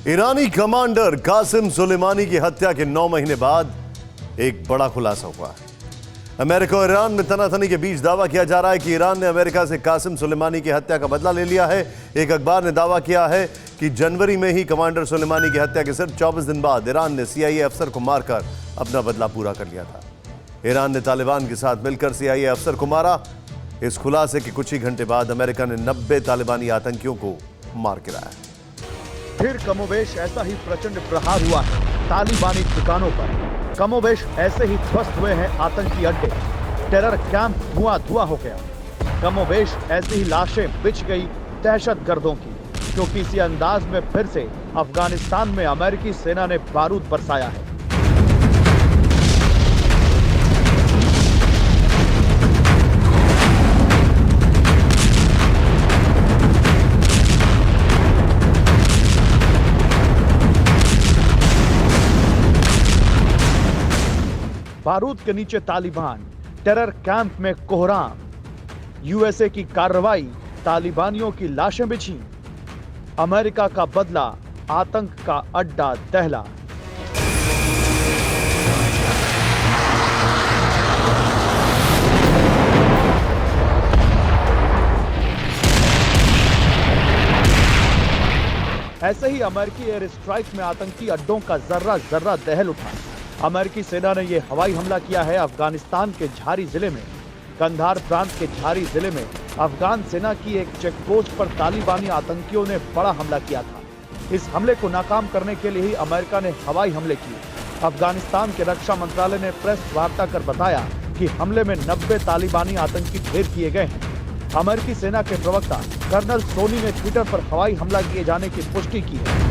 ईरानी commander Qasim Sulemani की हत्या के 9 महीने बाद एक बड़ा खुलासा हुआ है। अमेरिका और ईरान में तनातनी के बीच दावा किया जा रहा है कि ईरान ने अमेरिका से कासिम सुलेमानी की हत्या का बदला ले लिया है। एक अखबार ने दावा किया है कि जनवरी में ही कमांडर सुलेमानी की हत्या के सिर्फ 24 दिन बाद ईरान ने CIA अफसर को मारकर अपना बदला पूरा कर लिया था। ईरान ने तालिबान के साथ मिलकर CIA अफसर को मारा। इस खुलासे के कुछ ही घंटे बाद अमेरिका ने 90 तालिबानी आतंकियों को मार गिराया। फिर कमोबेश ऐसा ही प्रचंड प्रहार हुआ है तालिबानी ठिकानों पर। कमोबेश ऐसे ही ध्वस्त हुए हैं आतंकी अड्डे। टेरर कैंप धुआं हो गया। कमोबेश ऐसी ही लाशें बिछ गई दहशतगर्दों की, क्योंकि इसी अंदाज में फिर से अफगानिस्तान में अमेरिकी सेना ने बारूद बरसाया है। बारूद के नीचे तालिबान, टेरर कैंप में कोहराम, USA की कार्रवाई, तालिबानियों की लाशें बिछी, अमेरिका का बदला, आतंक का अड्डा दहला। ऐसे ही अमेरिकी एयर स्ट्राइक में आतंकी अड्डों का जर्रा जर्रा दहल उठा। अमेरिकी सेना ने यह हवाई हमला किया है अफगानिस्तान के झारी जिले में। कंधार प्रांत के झारी जिले में अफगान सेना की एक चेकपोस्ट पर तालिबानी आतंकियों ने बड़ा हमला किया था। इस हमले को नाकाम करने के लिए ही अमेरिका ने हवाई हमले किए। अफगानिस्तान के रक्षा मंत्रालय ने प्रेस वार्ता कर बताया कि हमले में 90 तालिबानी आतंकी ढेर किए गए हैं। अमेरिकी सेना के प्रवक्ता कर्नल सोनी ने ट्विटर पर हवाई हमला किए जाने की पुष्टि की है।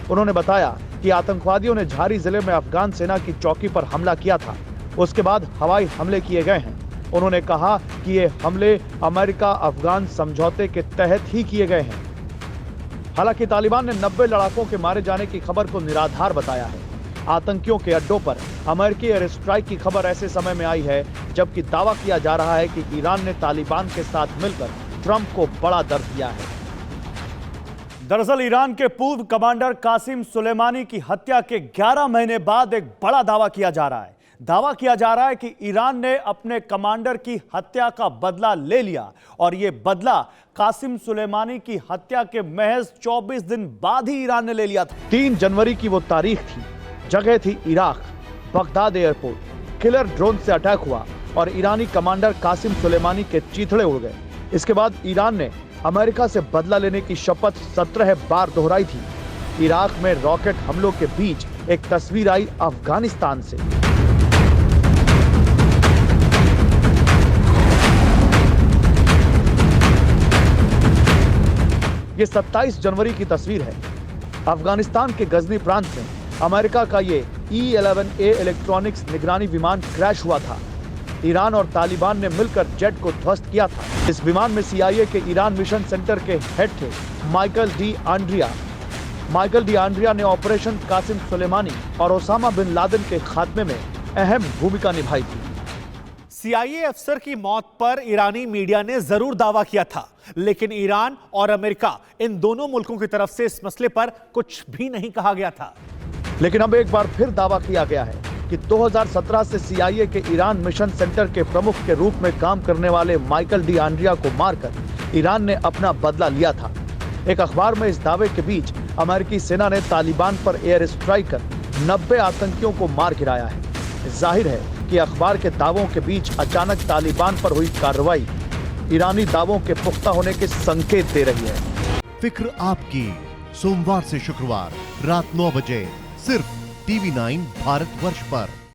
उन्होंने बताया कि आतंकवादियों ने झारी जिले में अफगान सेना की चौकी पर हमला किया था। उसके बाद हवाई हमले किए गए हैं। उन्होंने कहा कि ये हमले अमेरिका अफगान समझौते के तहत ही किए गए हैं। हालांकि तालिबान ने 90 लड़ाकों के मारे जाने की खबर को निराधार बताया है। आतंकियों के अड्डों पर अमेरिकी एयर स्ट्राइक की खबर ऐसे समय में आई है जबकि दावा किया जा रहा है कि ईरान ने तालिबान के साथ मिलकर ट्रंप को बड़ा दर्द दिया है। दरअसल ईरान के पूर्व कमांडर कासिम सुलेमानी की हत्या के 11 महीने बाद एक बड़ा दावा किया जा रहा है। दावा किया जा रहा है कि ईरान ने अपने कमांडर की हत्या का बदला ले लिया और यह बदला कासिम सुलेमानी की हत्या के महज 24 दिन बाद ही ईरान ने ले लिया था। 3 जनवरी की वो तारीख थी। जगह थी Iraq, Baghdad airport. Killer drone से अटैक हुआ और ईरानी कमांडर कासिम सुलेमानी के चीथड़े उड़ गए। इसके बाद ईरान ने अमेरिका से बदला लेने की शपथ 17 बार दोहराई थी। इराक में रॉकेट हमलों के बीच एक तस्वीर आई अफगानिस्तान से। ये 27 जनवरी की तस्वीर है। अफगानिस्तान के गजनी प्रांत में अमेरिका का ये E-11A इलेक्ट्रॉनिक्स निगरानी विमान क्रैश हुआ था। ईरान और तालिबान ने मिलकर जेट को ध्वस्त किया था। इस विमान में CIA के ईरान मिशन सेंटर के हेड थे माइकल डी आंड्रिया। माइकल डी आंड्रिया ने ऑपरेशन कासिम सुलेमानी और ओसामा बिन लादेन के खात्मे में अहम भूमिका निभाई थी। CIA अफसर की मौत पर ईरानी मीडिया ने जरूर दावा किया था, लेकिन ईरान और अमेरिका इन दोनों मुल्कों की तरफ से इस मसले पर कुछ भी नहीं कहा गया था। लेकिन अब एक बार फिर दावा किया गया है कि 2017 से CIA के ईरान मिशन सेंटर के प्रमुख के रूप में काम करने वाले माइकल डी आंड्रिया को मारकर ईरान ने अपना बदला लिया था। एक अखबार में इस दावे के बीच अमेरिकी सेना ने तालिबान पर एयर स्ट्राइक कर 90 आतंकियों को मार गिराया है। जाहिर है कि अखबार के दावों के बीच अचानक तालिबान पर हुई कार्रवाई ईरानी दावों के पुख्ता होने के संकेत दे रही है। फिक्र आपकी, सोमवार से शुक्रवार रात 9 बजे सिर्फ TV9 भारतवर्ष पर।